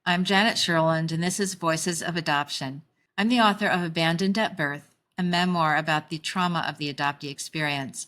I'm Janet Sherlund, and this is Voices of Adoption. I'm the author of Abandoned at Birth, a memoir about the trauma of the adoptee experience.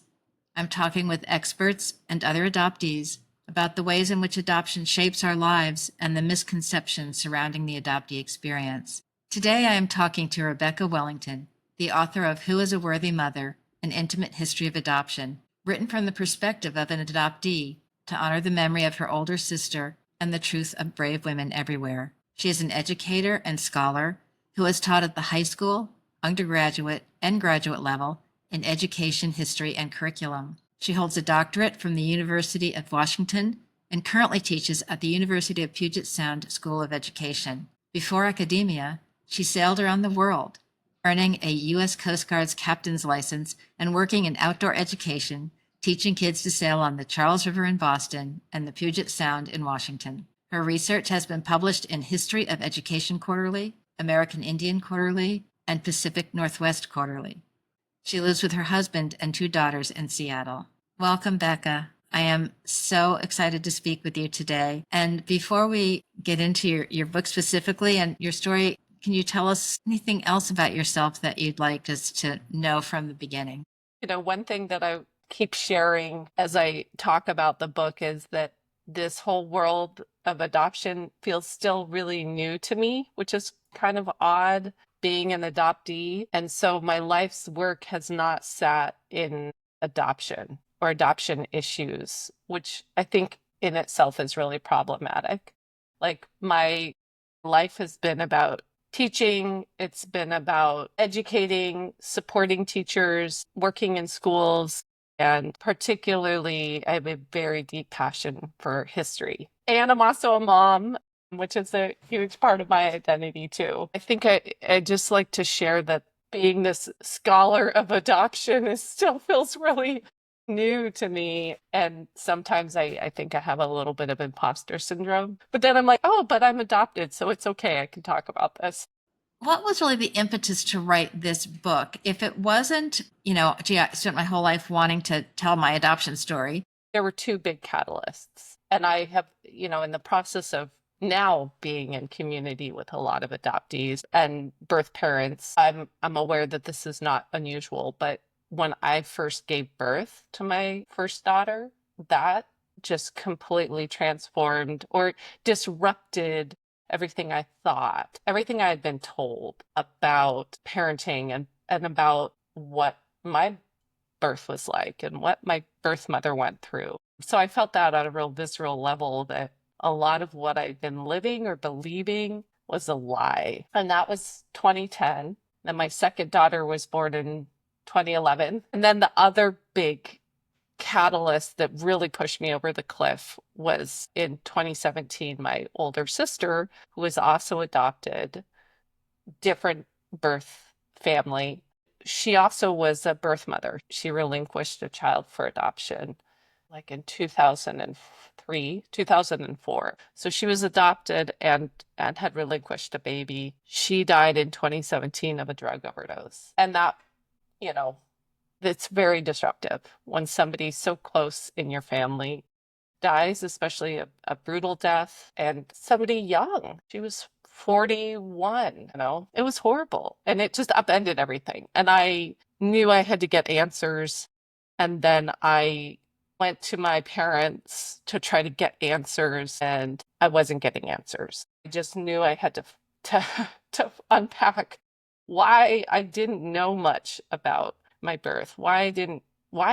I'm talking with experts and other adoptees about the ways in which adoption shapes our lives and the misconceptions surrounding the adoptee experience. Today, I am talking to Rebecca Wellington, the author of Who is a Worthy Mother? An Intimate History of Adoption, written from the perspective of an adoptee to honor the memory of her older sister and the truth of brave women everywhere. She is an educator and scholar who has taught at the high school, undergraduate, and graduate level in education, history, and curriculum. She holds a doctorate from the University of Washington and currently teaches at the University of Puget Sound School of Education. Before academia, she sailed around the world, earning a U.S. Coast Guard's captain's license and working in outdoor education, teaching kids to sail on the Charles River in Boston and the Puget Sound in Washington. Her research has been published in History of Education Quarterly, American Indian Quarterly, and Pacific Northwest Quarterly. She lives with her husband and 2 daughters in Seattle. Welcome, Becca. I am so excited to speak with you today. And before we get into your book specifically and your story, can you tell us anything else about yourself that you'd like us to know from the beginning? One thing that I keep sharing as I talk about the book is that this whole world of adoption feels still really new to me, which is kind of odd being an adoptee. And so my life's work has not sat in adoption or adoption issues, which I think in itself is really problematic. Like my life has been about teaching, it's been about educating, supporting teachers, working in schools, and particularly I have a very deep passion for history. And I'm also a mom, which is a huge part of my identity too. I think I just like to share that being this scholar of adoption still feels really new to me. And sometimes I think I have a little bit of imposter syndrome. But then I'm like, oh, but I'm adopted, so it's okay. I can talk about this. What was really the impetus to write this book? If it wasn't, gee, I spent my whole life wanting to tell my adoption story. There were 2 big catalysts. And I have, in the process of now being in community with a lot of adoptees and birth parents, I'm aware that this is not unusual, but when I first gave birth to my first daughter, that just completely transformed or disrupted everything I thought, everything I had been told about parenting and about what my birth was like and what my birth mother went through. So I felt that on a real visceral level that a lot of what I'd been living or believing was a lie. And that was 2010. And my second daughter was born in 2011. And then the other big catalyst that really pushed me over the cliff was in 2017. My older sister, who was also adopted, different birth family, she also was a birth mother. She relinquished a child for adoption like in 2003, 2004. So she was adopted and had relinquished a baby. She died in 2017 of a drug overdose. And that, it's very disruptive when somebody so close in your family dies, especially a brutal death, and somebody young. She was 41, it was horrible. And it just upended everything. And I knew I had to get answers. And then I went to my parents to try to get answers, and I wasn't getting answers. I just knew I had to to unpack why I didn't know much about my birth. Why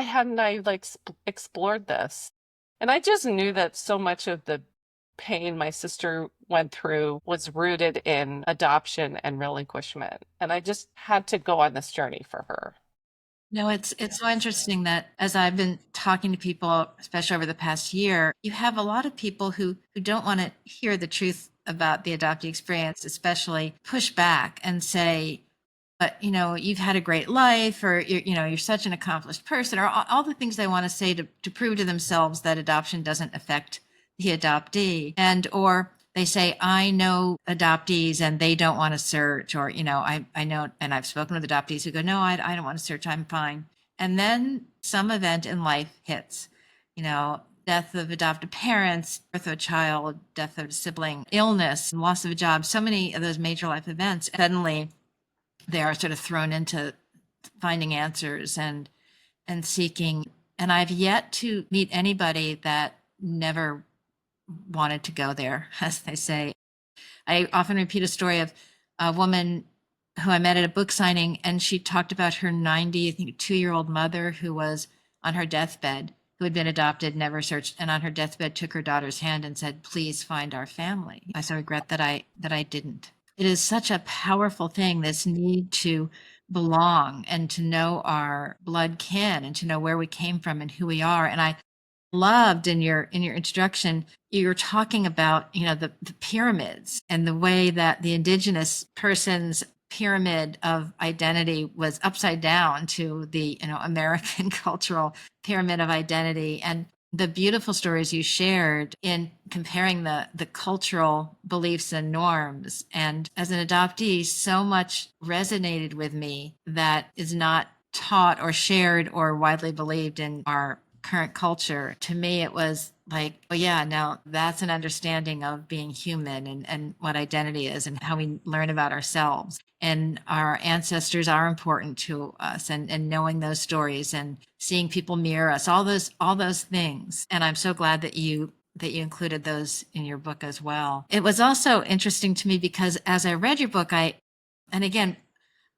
hadn't I explored this? And I just knew that so much of the pain my sister went through was rooted in adoption and relinquishment. And I just had to go on this journey for her. No, it's so interesting that as I've been talking to people, especially over the past year, you have a lot of people who don't want to hear the truth about the adoptee experience, especially push back and say, but you've had a great life, or you're such an accomplished person, or all the things they want to say to prove to themselves that adoption doesn't affect the adoptee. And or they say, I know adoptees and they don't want to search, or I know, and I've spoken with adoptees who go, no, I don't want to search, I'm fine. And then some event in life hits, death of adoptive parents, birth of a child, death of a sibling, illness, loss of a job, so many of those major life events, suddenly they are sort of thrown into finding answers and seeking. And I've yet to meet anybody that never wanted to go there, as they say. I often repeat a story of a woman who I met at a book signing, and she talked about her 90, I think, 2-year-old mother who was on her deathbed, who had been adopted, never searched, and on her deathbed took her daughter's hand and said, "Please find our family." I so regret that I didn't. It is such a powerful thing, this need to belong and to know our blood kin and to know where we came from and who we are. And I loved in your introduction, you were talking about, the pyramids and the way that the indigenous person's pyramid of identity was upside down to the, American cultural pyramid of identity, and the beautiful stories you shared in comparing the cultural beliefs and norms. And as an adoptee, so much resonated with me that is not taught or shared or widely believed in our current culture. To me, it was like, oh yeah, now that's an understanding of being human and what identity is and how we learn about ourselves. And our ancestors are important to us, and knowing those stories and seeing people mirror us, all those things. And I'm so glad that you included those in your book as well. It was also interesting to me because as I read your book, and again,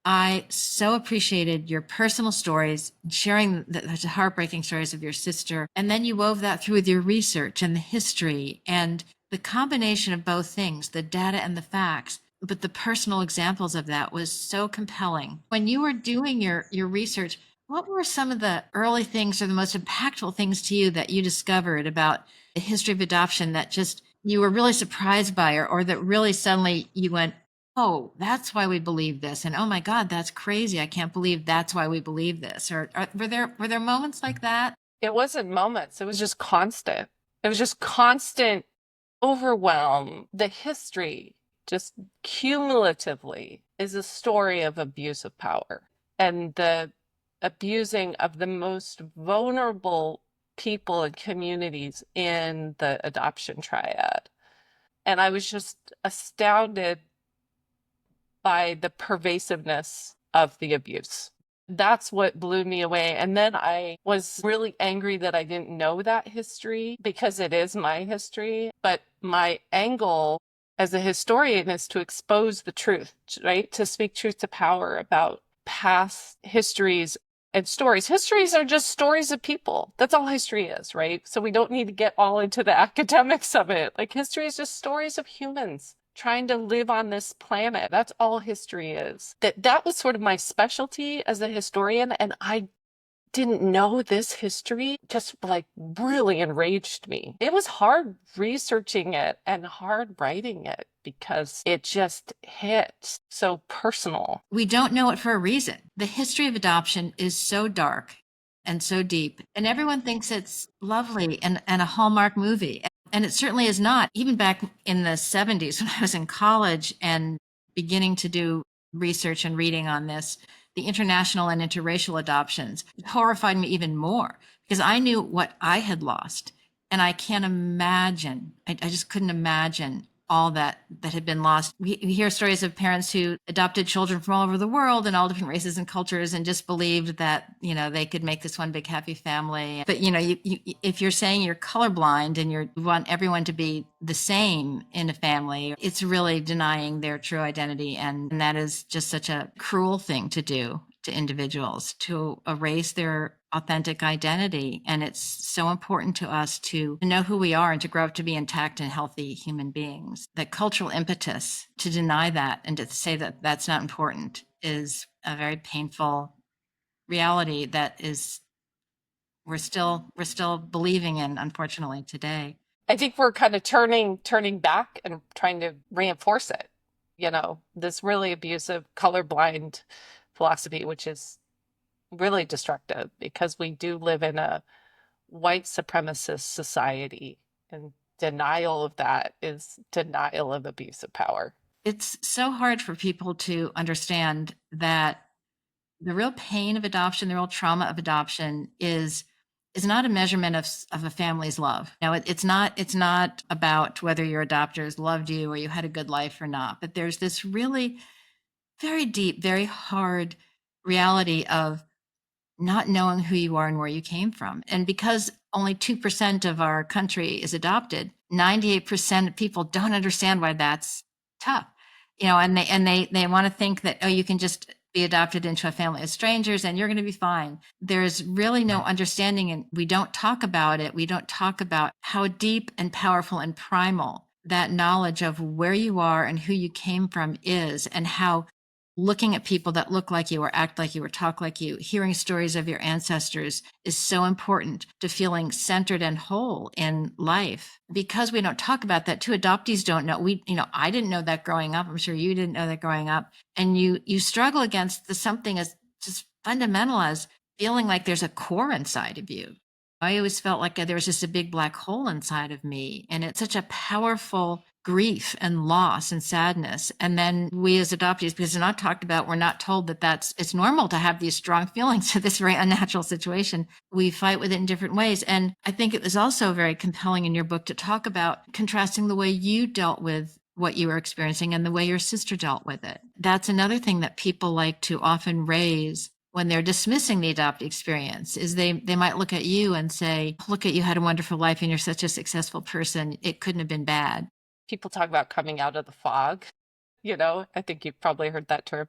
I so appreciated your personal stories, sharing the heartbreaking stories of your sister. And then you wove that through with your research and the history and the combination of both things, the data and the facts. But the personal examples of that was so compelling. When you were doing your research, what were some of the early things or the most impactful things to you that you discovered about the history of adoption that just you were really surprised by, or that really suddenly you went, oh, that's why we believe this, and oh my God, that's crazy, I can't believe that's why we believe this? Or were there moments like that? It wasn't moments, it was just constant. It was just constant overwhelm. The history, just cumulatively, is a story of abuse of power and the abusing of the most vulnerable people and communities in the adoption triad. And I was just astounded by the pervasiveness of the abuse. That's what blew me away. And then I was really angry that I didn't know that history because it is my history. But my angle as a historian is to expose the truth, right? To speak truth to power about past histories and stories. Histories are just stories of people. That's all history is, right? So we don't need to get all into the academics of it. Like, history is just stories of humans trying to live on this planet. That's all history is. That was sort of my specialty as a historian, and I didn't know this history. Just like really enraged me. It was hard researching it and hard writing it because it just hit so personal. We don't know it for a reason. The history of adoption is so dark and so deep, and everyone thinks it's lovely and a Hallmark movie. And it certainly is not. Even back in the 70s, when I was in college and beginning to do research and reading on this, the international and interracial adoptions horrified me even more because I knew what I had lost. And I can't imagine, I just couldn't imagine all that had been lost. We hear stories of parents who adopted children from all over the world and all different races and cultures and just believed that, they could make this one big happy family. But, if you're saying you're colorblind and you want everyone to be the same in a family, it's really denying their true identity. And that is just such a cruel thing to do to individuals, to erase their authentic identity. And it's so important to us to know who we are and to grow up to be intact and healthy human beings. The cultural impetus to deny that and to say that that's not important is a very painful reality that is we're still believing in, unfortunately, today. I think we're kind of turning back and trying to reinforce it. This really abusive colorblind philosophy, which is really destructive because we do live in a white supremacist society, and denial of that is denial of abuse of power. It's so hard for people to understand that the real pain of adoption, the real trauma of adoption is is not a measurement of a family's love. Now, it's not about whether your adopters loved you or you had a good life or not, but there's this really very deep, very hard reality of not knowing who you are and where you came from. And because only 2% of our country is adopted, 98% of people don't understand why that's tough. And they want to think that, oh, you can just be adopted into a family of strangers and you're going to be fine. There's really no understanding, and we don't talk about it. We don't talk about how deep and powerful and primal that knowledge of where you are and who you came from is, and how looking at people that look like you or act like you or talk like you, hearing stories of your ancestors is so important to feeling centered and whole in life. Because we don't talk about that too, adoptees don't know. I didn't know that growing up. I'm sure you didn't know that growing up. And you struggle against something as just fundamental as feeling like there's a core inside of you. I always felt like there was just a big black hole inside of me. And it's such a powerful grief and loss and sadness. And then we as adoptees, because they're not talked about, we're not told that it's normal to have these strong feelings to this very unnatural situation. We fight with it in different ways. And I think it was also very compelling in your book to talk about contrasting the way you dealt with what you were experiencing and the way your sister dealt with it. That's another thing that people like to often raise when they're dismissing the adoptee experience, is they might look at you and say, look, you had a wonderful life and you're such a successful person. It couldn't have been bad. People talk about coming out of the fog. I think you've probably heard that term.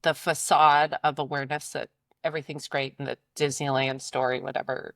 The facade of awareness that everything's great in the Disneyland story, whatever,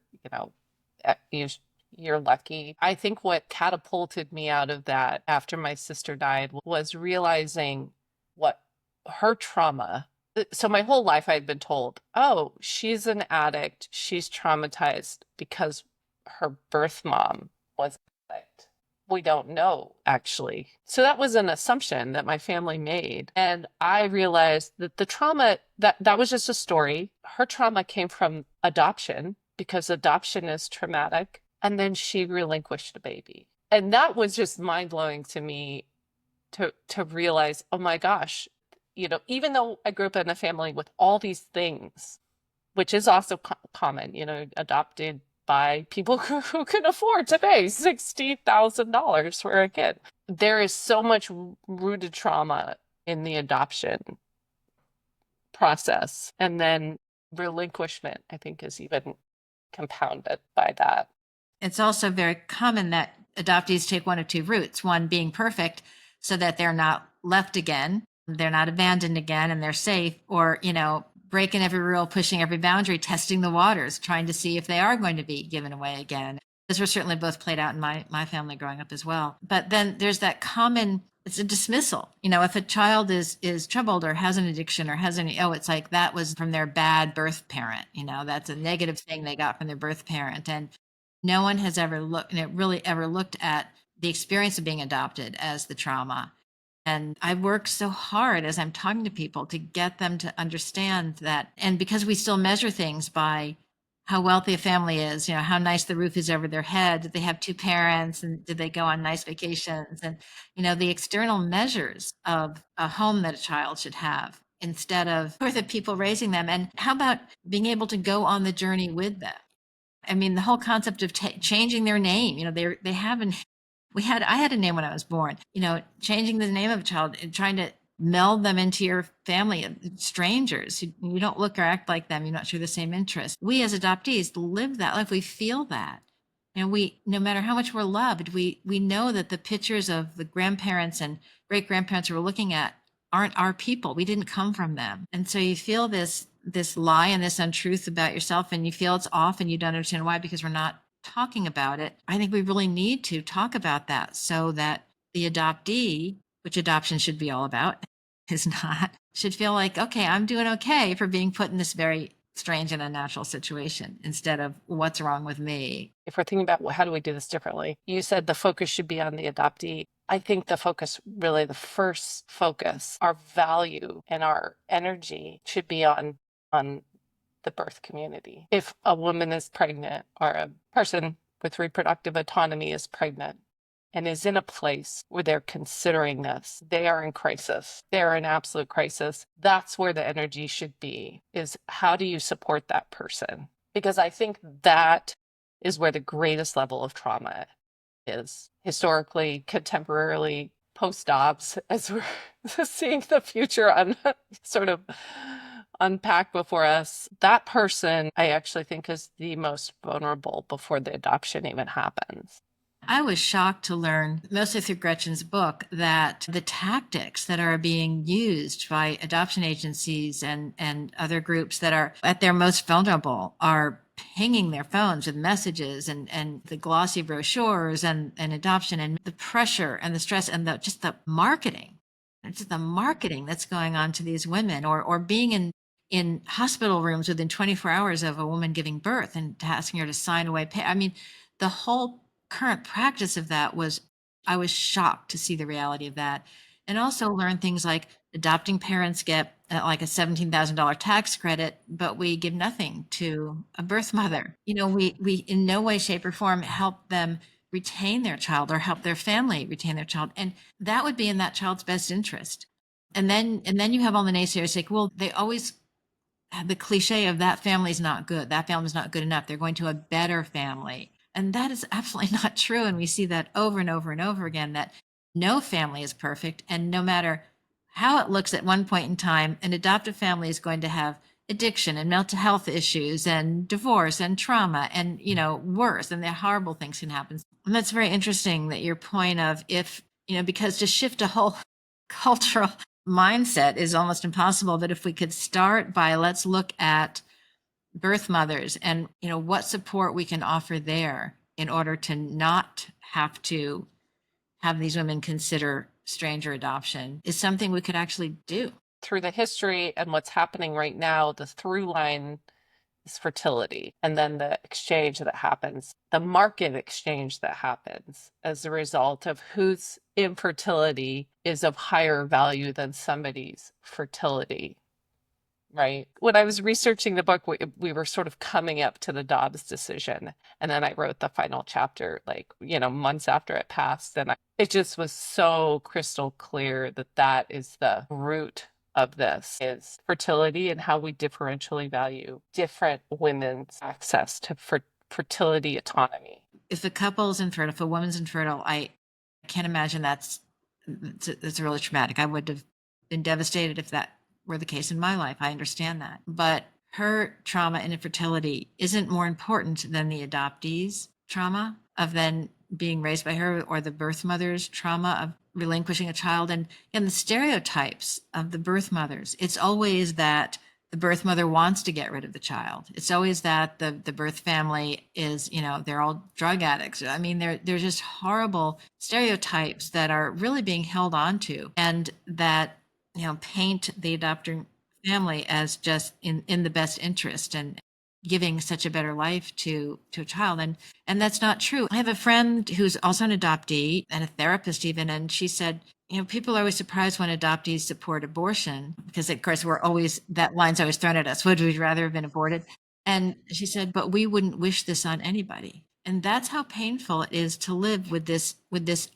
you're lucky. I think what catapulted me out of that after my sister died was realizing what her trauma. So my whole life I had been told, oh, she's an addict. She's traumatized because her birth mom was an addict. We don't know, actually. So that was an assumption that my family made. And I realized that the trauma, that was just a story. Her trauma came from adoption, because adoption is traumatic. And then she relinquished a baby. And that was just mind-blowing to me to realize, oh my gosh, even though I grew up in a family with all these things, which is also common, adopted by people who can afford to pay $60,000 for a kid. There is so much rooted trauma in the adoption process. And then relinquishment, I think, is even compounded by that. It's also very common that adoptees take one of two routes, one being perfect so that they're not left again, they're not abandoned again, and they're safe, or, breaking every rule, pushing every boundary, testing the waters, trying to see if they are going to be given away again. Those were certainly both played out in my family growing up as well. But then there's that common, it's a dismissal. If a child is troubled or has an addiction or has any, it's like that was from their bad birth parent. That's a negative thing they got from their birth parent. And no one has ever looked at the experience of being adopted as the trauma. And I work so hard as I'm talking to people to get them to understand that. And because we still measure things by how wealthy a family is, how nice the roof is over their head, did they have two parents, and did they go on nice vacations? And, the external measures of a home that a child should have, instead of who are the people raising them. And how about being able to go on the journey with them? I mean, the whole concept of changing their name, they haven't. I had a name when I was born, changing the name of a child and trying to meld them into your family, strangers. You don't look or act like them. You're not share the same interests. We as adoptees live that life. We feel that. And no matter how much we're loved, we know that the pictures of the grandparents and great grandparents we're looking at aren't our people. We didn't come from them. And so you feel this lie and this untruth about yourself, and you feel it's off, and you don't understand why, because we're not talking about it. I think we really need to talk about that so that the adoptee, which adoption should be all about, is not, should feel like, okay, I'm doing okay for being put in this very strange and unnatural situation, instead of what's wrong with me. If we're thinking about how do we do this differently, you said the focus should be on the adoptee. I think the first focus, our value and our energy should be on the birth community. If a woman is pregnant, or a person with reproductive autonomy is pregnant and is in a place where they're considering this, they are in crisis. They're in absolute crisis. That's where the energy should be, is how do you support that person? because I think that is where the greatest level of trauma is historically, contemporarily, post-ops, as we're seeing the future sort of unpack before us. That person, I actually think, is the most vulnerable before the adoption even happens. I was shocked to learn, mostly through Gretchen's book, that the tactics that are being used by adoption agencies and other groups that are at their most vulnerable are pinging their phones with messages and the glossy brochures and adoption and the pressure and the stress and just the marketing. It's just the marketing that's going on to these women or being in hospital rooms within 24 hours of a woman giving birth and asking her to sign away pay. I mean, the whole current practice of that was, I was shocked to see the reality of that. And also learn things like adopting parents get like a $17,000 tax credit, but we give nothing to a birth mother. We in no way, shape, or form help them retain their child or help their family retain their child. And that would be in that child's best interest. And then you have all the naysayers say, well, they always have the cliche of that family's not good. That family's not good enough. They're going to a better family. And that is absolutely not true. And we see that over and over and over again, that no family is perfect. And no matter how it looks at one point in time, an adoptive family is going to have addiction and mental health issues and divorce and trauma and, worse. And the horrible things can happen. And that's very interesting that your point of because to shift a whole cultural mindset is almost impossible. But if we could start by, let's look at birth mothers and what support we can offer there in order to not have to have these women consider stranger adoption, is something we could actually do. Through the history and what's happening right now, the through line is fertility, and then the exchange that happens, the market exchange that happens as a result of whose infertility is of higher value than somebody's fertility. Right. When I was researching the book, we were sort of coming up to the Dobbs decision. And then I wrote the final chapter, months after it passed. And it just was so crystal clear that that is the root of this, is fertility and how we differentially value different women's access to fertility autonomy. If a couple's infertile, if a woman's infertile, I can't imagine that's really traumatic. I would have been devastated if that were the case in my life. I understand that. But her trauma and infertility isn't more important than the adoptee's trauma of then being raised by her, or the birth mother's trauma of relinquishing a child. And the stereotypes of the birth mothers, it's always that the birth mother wants to get rid of the child. It's always that the birth family is, they're all drug addicts. I mean, they're just horrible stereotypes that are really being held on to, and that paint the adopting family as just in the best interest and giving such a better life to a child. And that's not true. I have a friend who's also an adoptee and a therapist even, and she said, people are always surprised when adoptees support abortion, because of course that line's always thrown at us. Would we rather have been aborted? And she said, but we wouldn't wish this on anybody. And that's how painful it is to live with this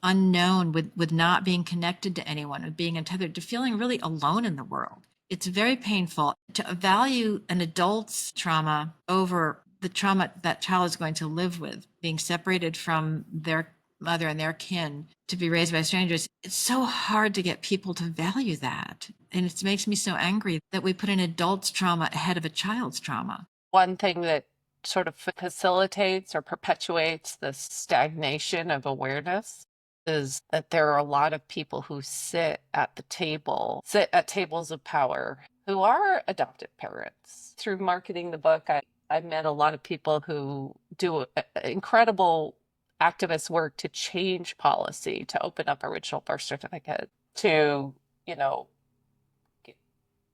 unknown, with not being connected to anyone, with being untethered, to feeling really alone in the world. It's very painful to value an adult's trauma over the trauma that child is going to live with, being separated from their mother and their kin, to be raised by strangers. It's so hard to get people to value that. And it makes me so angry that we put an adult's trauma ahead of a child's trauma. One thing that sort of facilitates or perpetuates the stagnation of awareness is that there are a lot of people who sit at tables of power, who are adoptive parents. Through marketing the book, I met a lot of people who do incredible activist work to change policy, to open up original birth certificate, to,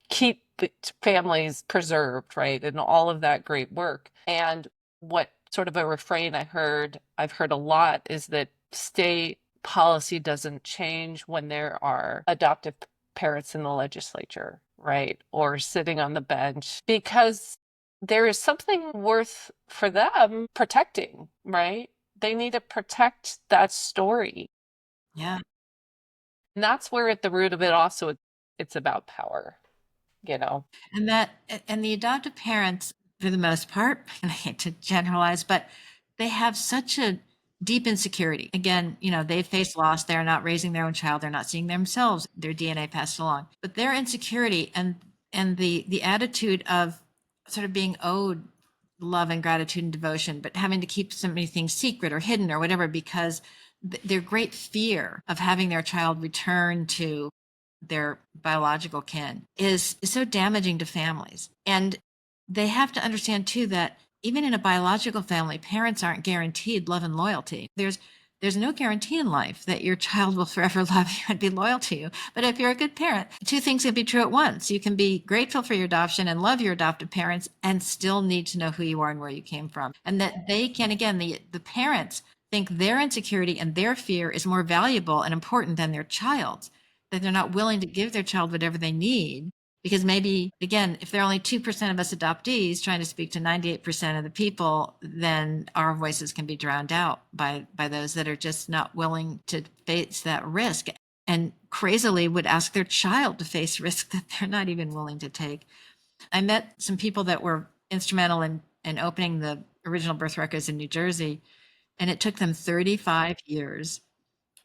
keep families preserved, right? And all of that great work. And what sort of a refrain I've heard a lot is that state policy doesn't change when there are adoptive parents in the legislature, right? Or sitting on the bench, because there is something worth for them protecting, right? They need to protect that story. Yeah. And that's where at the root of it also, it's about power. And the adoptive parents, for the most part, and I hate to generalize, but they have such a deep insecurity. Again, they've faced loss. They're not raising their own child. They're not seeing themselves, their DNA passed along. But their insecurity and the attitude of sort of being owed love and gratitude and devotion, but having to keep so many things secret or hidden or whatever, because their great fear of having their child return to their biological kin is so damaging to families. And they have to understand too that even in a biological family, parents aren't guaranteed love and loyalty. There's no guarantee in life that your child will forever love you and be loyal to you. But if you're a good parent, two things can be true at once. You can be grateful for your adoption and love your adoptive parents and still need to know who you are and where you came from. And that they can, again, the parents think their insecurity and their fear is more valuable and important than their child's, that they're not willing to give their child whatever they need. Because maybe, again, if there are only 2% of us adoptees trying to speak to 98% of the people, then our voices can be drowned out by those that are just not willing to face that risk and crazily would ask their child to face risk that they're not even willing to take. I met some people that were instrumental in opening the original birth records in New Jersey, and it took them 35 years.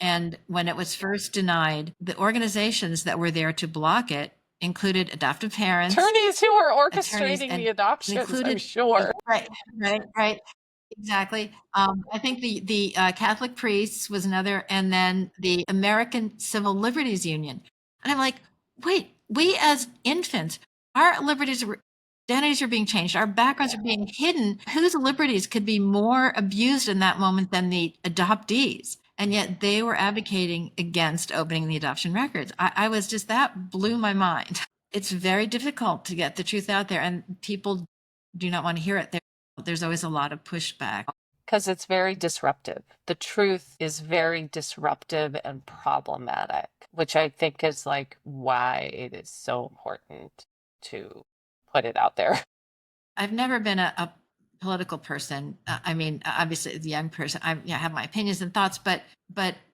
And when it was first denied, the organizations that were there to block it included adoptive parents, Attorneys who are attorneys, orchestrating and the adoptions, I'm included, sure. right, exactly. I think the Catholic priests was another, and then the American Civil Liberties Union. And I'm like, wait, we as infants, our identities are being changed, our backgrounds are being hidden. Whose liberties could be more abused in that moment than the adoptees? And yet they were advocating against opening the adoption records. I was just, that blew my mind. It's very difficult to get the truth out there, and people do not want to hear it. There's always a lot of pushback. Because it's very disruptive. The truth is very disruptive and problematic, which I think is like why it is so important to put it out there. I've never been a political person. I mean, obviously, as a young person, I have my opinions and thoughts, but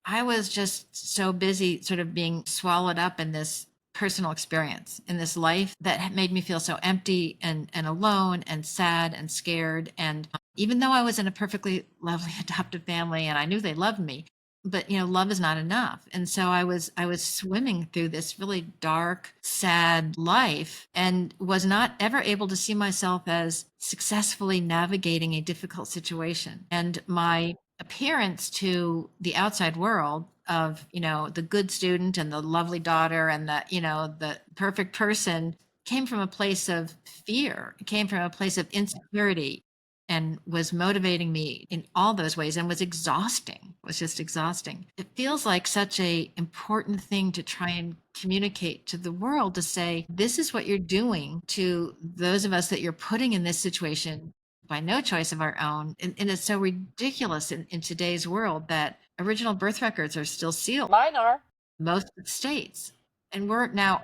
I was just so busy, sort of being swallowed up in this personal experience in this life that made me feel so empty and alone and sad and scared. And even though I was in a perfectly lovely adoptive family and I knew they loved me, but love is not enough. And so I was swimming through this really dark, sad life and was not ever able to see myself as successfully navigating a difficult situation. And my appearance to the outside world of the good student and the lovely daughter and the perfect person came from a place of fear. It came from a place of insecurity and was motivating me in all those ways and was exhausting. It was just exhausting. It feels like such a important thing to try and communicate to the world, to say, this is what you're doing to those of us that you're putting in this situation by no choice of our own. And it's so ridiculous in today's world that original birth records are still sealed. Mine are. Most states. And we're now,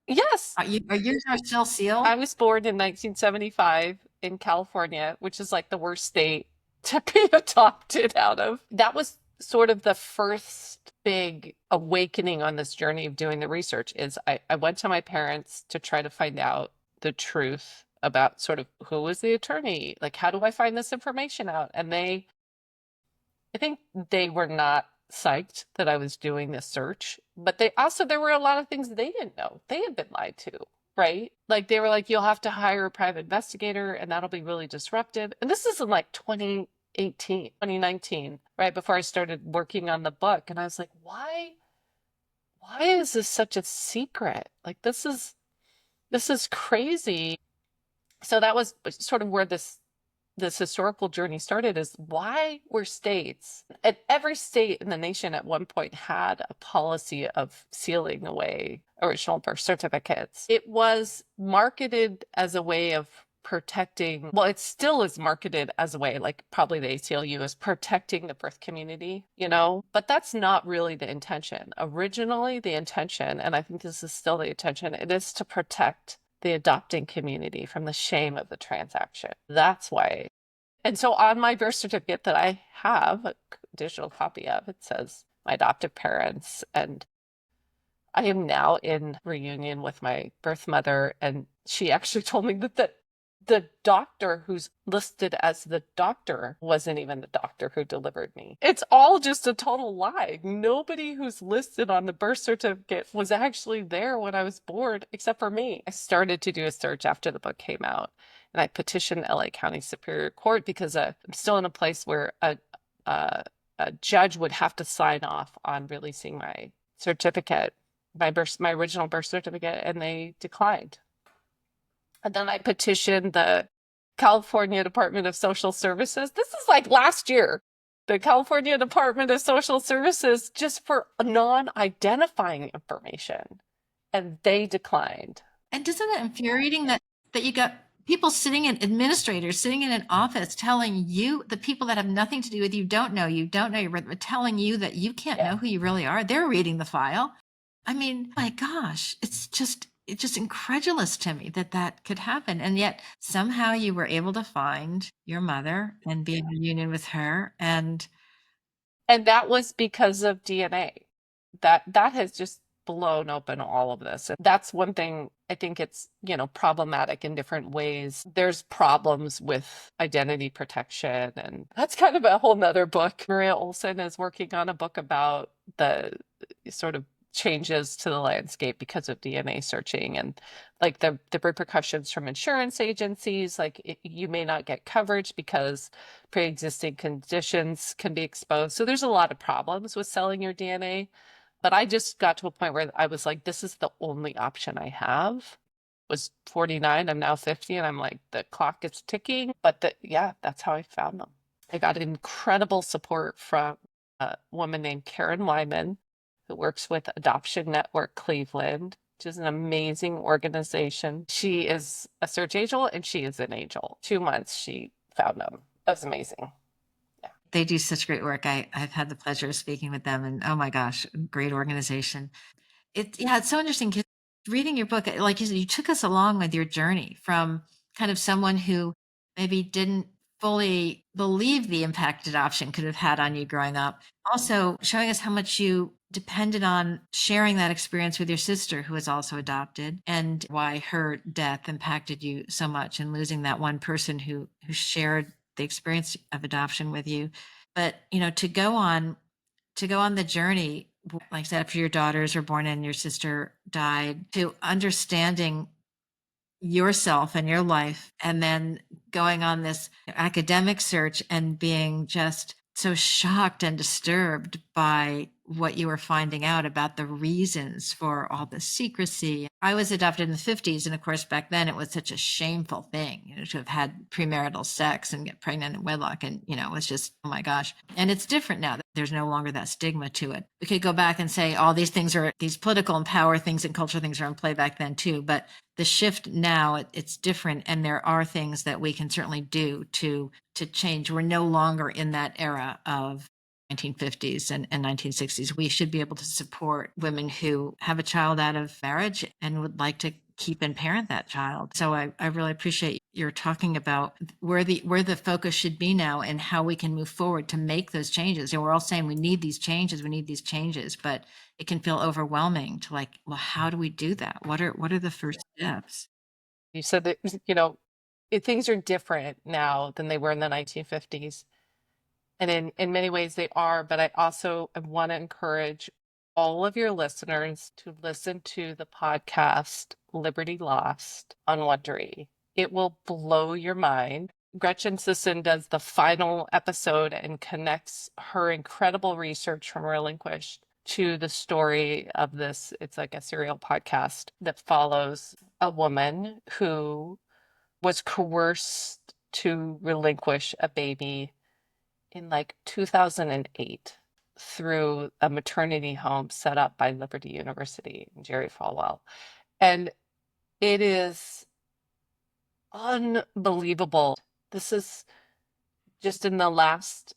Yes. are yours are still sealed? I was born in 1975 in California, which is like the worst state to be adopted out of. That was sort of the first big awakening on this journey of doing the research. Is I went to my parents to try to find out the truth about sort of who was the attorney, like how do I find this information out? And I think they were not psyched that I was doing this search, but there were a lot of things they didn't know. They had been lied to, right? Like they were like, you'll have to hire a private investigator and that'll be really disruptive. And this is in like 2018, 2019, right before I started working on the book. And I was like, why is this such a secret? Like this is crazy. So that was sort of where this historical journey started, is why were states, and every state in the nation at one point had a policy of sealing away original birth certificates. It was marketed as a way of protecting, well, it still is marketed as a way, like probably the ACLU is protecting the birth community, but that's not really the intention. Originally, the intention, and I think this is still the intention, it is to protect the adopting community from the shame of the transaction. That's why. And so on my birth certificate that I have a digital copy of, it says my adoptive parents. And I am now in reunion with my birth mother. And she actually told me that The doctor who's listed as the doctor wasn't even the doctor who delivered me. It's all just a total lie. Nobody who's listed on the birth certificate was actually there when I was born, except for me. I started to do a search after the book came out, and I petitioned LA County Superior Court because I'm still in a place where a, a judge would have to sign off on releasing my certificate, my original birth certificate, and they declined. And then I petitioned the California Department of Social Services. This is like last year. The California Department of Social Services just for non-identifying information. And they declined. And isn't it infuriating that you got people sitting in administrators sitting in an office telling you, the people that have nothing to do with you, don't know you, don't know your rhythm, telling you that you can't Yeah. know who you really are. They're reading the file. I mean, my gosh, it's just incredulous to me that that could happen. And yet somehow you were able to find your mother and be in reunion with her. And And that was because of DNA. That has just blown open all of this. And that's one thing I think it's, problematic in different ways. There's problems with identity protection, and that's kind of a whole nother book. Maria Olson is working on a book about the sort of changes to the landscape because of DNA searching, and like the repercussions from insurance agencies. Like you may not get coverage because pre-existing conditions can be exposed. So there's a lot of problems with selling your DNA. But I just got to a point where I was like, this is the only option I have. Was 49, I'm now 50, and I'm like, the clock is ticking. But yeah, that's how I found them. I got incredible support from a woman named Karen Wyman, who works with Adoption Network Cleveland, which is an amazing organization. She is a search angel and she is an angel. 2 months she found them. That was amazing. they do such great work. I've had the pleasure of speaking with them, and oh my gosh, great organization. It's so interesting 'cause reading your book, like you said, you took us along with your journey from kind of someone who maybe didn't fully believe the impact adoption could have had on you growing up. Also showing us how much you depended on sharing that experience with your sister who was also adopted, and why her death impacted you so much, and losing that one person who shared the experience of adoption with you. But, to go on the journey, like I said, after your daughters were born and your sister died, to understanding yourself and your life, and then going on this academic search and being just so shocked and disturbed by what you were finding out about the reasons for all the secrecy. I was adopted in the 50s, and of course back then it was such a shameful thing, to have had premarital sex and get pregnant in wedlock, and it was just, oh my gosh. And it's different now. There's no longer that stigma to it. We could go back and say all these things are, these political and power things and cultural things are in play back then too, but the shift now, it's different, and there are things that we can certainly do to change. We're no longer in that era of 1950s and 1960s. We should be able to support women who have a child out of marriage and would like to keep and parent that child. So I really appreciate your talking about where the focus should be now, and how we can move forward to make those changes. And we're all saying we need these changes, but it can feel overwhelming to, like, well, how do we do that? What are the first steps? You said that, things are different now than they were in the 1950s. And in many ways they are, but I also want to encourage all of your listeners to listen to the podcast Liberty Lost on Wondery. It will blow your mind. Gretchen Sisson does the final episode and connects her incredible research from Relinquished to the story of this. It's like a serial podcast that follows a woman who was coerced to relinquish a baby in like 2008 through a maternity home set up by Liberty University and Jerry Falwell. And it is unbelievable. This is just in the last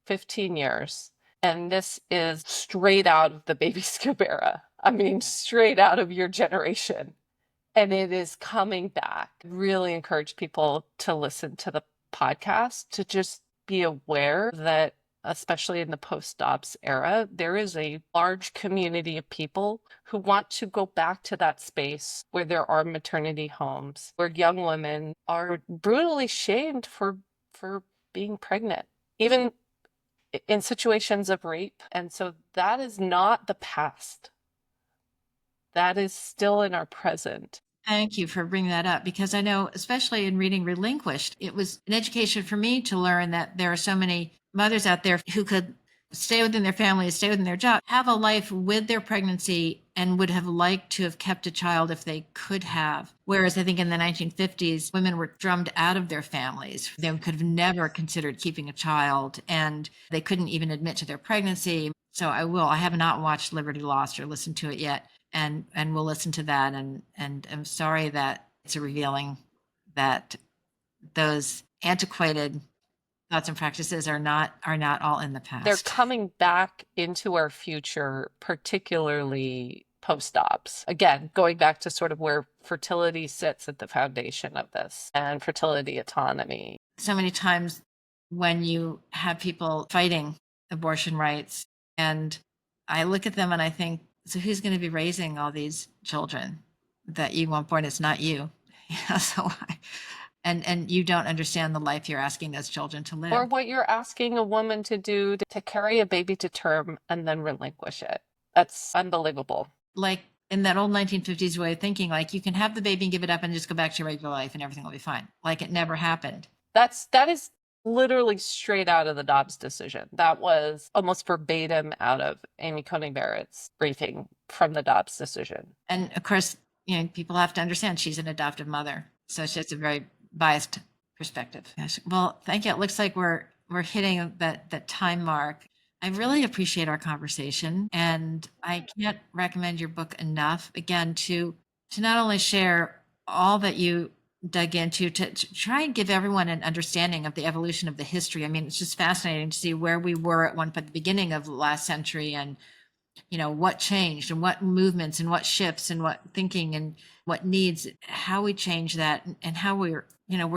15 years. And this is straight out of the baby scoop era. I mean, straight out of your generation. And it is coming back. Really encourage people to listen to the podcast, to just be aware that especially in the post-ops era, there is a large community of people who want to go back to that space where there are maternity homes, where young women are brutally shamed for being pregnant, even in situations of rape. And so that is not the past. That is still in our present. Thank you for bringing that up, because I know, especially in reading Relinquished, it was an education for me to learn that there are so many mothers out there who could stay within their family, stay within their job, have a life with their pregnancy, and would have liked to have kept a child if they could have. Whereas I think in the 1950s, women were drummed out of their families. They could have never considered keeping a child, and they couldn't even admit to their pregnancy. So I have not watched Liberty Lost or listened to it yet, and we'll listen to that. And I'm sorry that it's revealing that those antiquated thoughts and practices are not all in the past. They're coming back into our future, particularly post-ops. Again, going back to sort of where fertility sits at the foundation of this, and fertility autonomy. So many times when you have people fighting abortion rights, and I look at them and I think, so who's going to be raising all these children that you want born? It's not you. And you don't understand the life you're asking those children to live. Or what you're asking a woman to do to carry a baby to term and then relinquish it. That's unbelievable. Like in that old 1950s way of thinking, like you can have the baby and give it up and just go back to your regular life and everything will be fine. Like it never happened. That is literally straight out of the Dobbs decision. That was almost verbatim out of Amy Coney Barrett's briefing from the Dobbs decision. And of course, people have to understand she's an adoptive mother. So it's just a very biased perspective. Yes. Well, thank you. It looks like we're hitting that time mark. I really appreciate our conversation, and I can't recommend your book enough. Again, to not only share all that you dug into, to try and give everyone an understanding of the evolution of the history. I mean, it's just fascinating to see where we were at the beginning of the last century, and what changed and what movements and what shifts and what thinking and what needs, how we change that, and how we're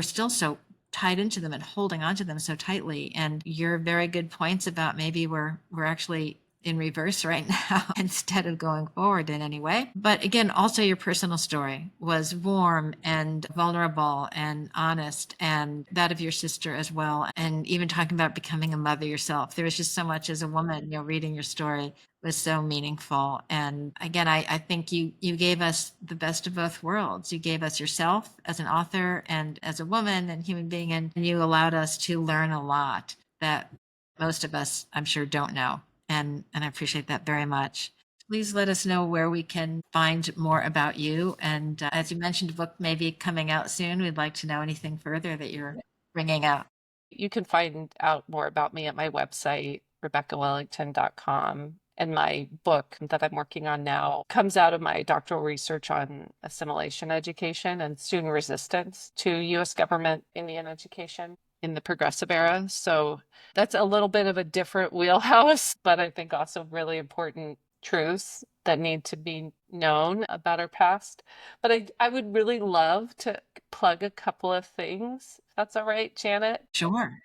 still so tied into them and holding on to them so tightly. And your very good points about maybe we're actually in reverse right now instead of going forward in any way. But again, also your personal story was warm and vulnerable and honest, and that of your sister as well. And even talking about becoming a mother yourself, there was just so much as a woman, reading your story was so meaningful. And again, I think you gave us the best of both worlds. You gave us yourself as an author and as a woman and human being, and you allowed us to learn a lot that most of us, I'm sure, don't know. And I appreciate that very much. Please let us know where we can find more about you. And as you mentioned, a book may be coming out soon. We'd like to know anything further that you're bringing out. You can find out more about me at my website, RebeccaWellington.com. And my book that I'm working on now comes out of my doctoral research on assimilation education and student resistance to U.S. government Indian education in the progressive era. So that's a little bit of a different wheelhouse, but I think also really important truths that need to be known about our past. But I would really love to plug a couple of things, if that's all right, Janet. Sure.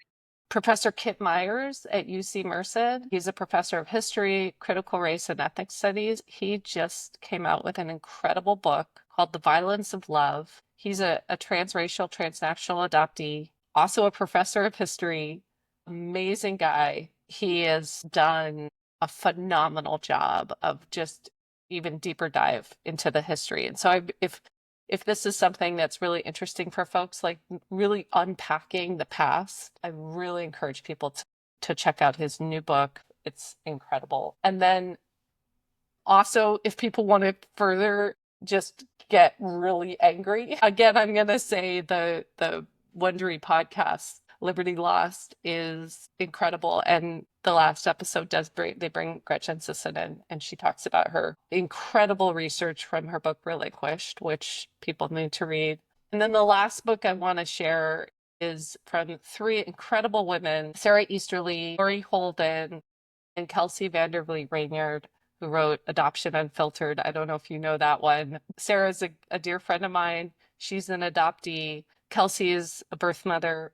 Professor Kit Myers at UC Merced. He's a professor of history, critical race and ethnic studies. He just came out with an incredible book called The Violence of Love. He's a transracial, transnational adoptee, also a professor of history, amazing guy. He has done a phenomenal job of just even deeper dive into the history. And so if this is something that's really interesting for folks, like really unpacking the past, I really encourage people to check out his new book. It's incredible. And then also, if people want to further just get really angry, again, I'm going to say the Wondery podcast, Liberty Lost, is incredible. And the last episode they bring Gretchen Sisson in, and she talks about her incredible research from her book Relinquished, which people need to read. And then the last book I want to share is from three incredible women, Sarah Easterly, Lori Holden, and Kelsey Vandervliet Rainyard, who wrote Adoption Unfiltered. I don't know if you know that one. Sarah's a dear friend of mine. She's an adoptee. Kelsey is a birth mother.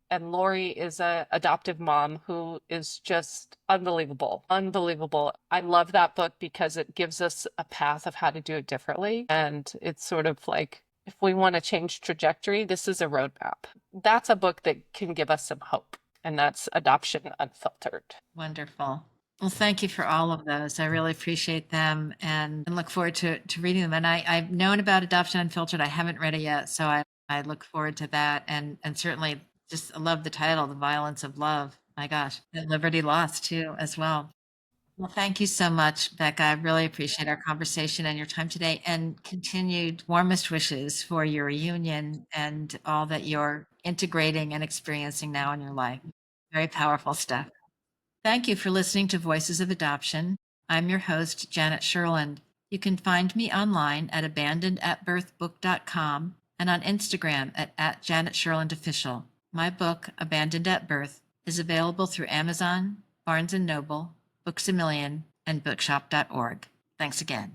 And Lori is a adoptive mom who is just unbelievable. Unbelievable. I love that book because it gives us a path of how to do it differently. And it's sort of like, if we want to change trajectory, this is a roadmap. That's a book that can give us some hope. And that's Adoption Unfiltered. Wonderful. Well, thank you for all of those. I really appreciate them and look forward to reading them. And I've known about Adoption Unfiltered. I haven't read it yet, so I look forward to that. And certainly just love the title, The Violence of Love. My gosh, and Liberty Lost too, as well. Well, thank you so much, Becca. I really appreciate our conversation and your time today, and continued warmest wishes for your reunion and all that you're integrating and experiencing now in your life. Very powerful stuff. Thank you for listening to Voices of Adoption. I'm your host, Janet Sherlund. You can find me online at abandonedatbirthbook.com and on Instagram at Janet Sherlund Official. My book, Abandoned at Birth, is available through Amazon, Barnes & Noble, Books A Million, and bookshop.org. Thanks again.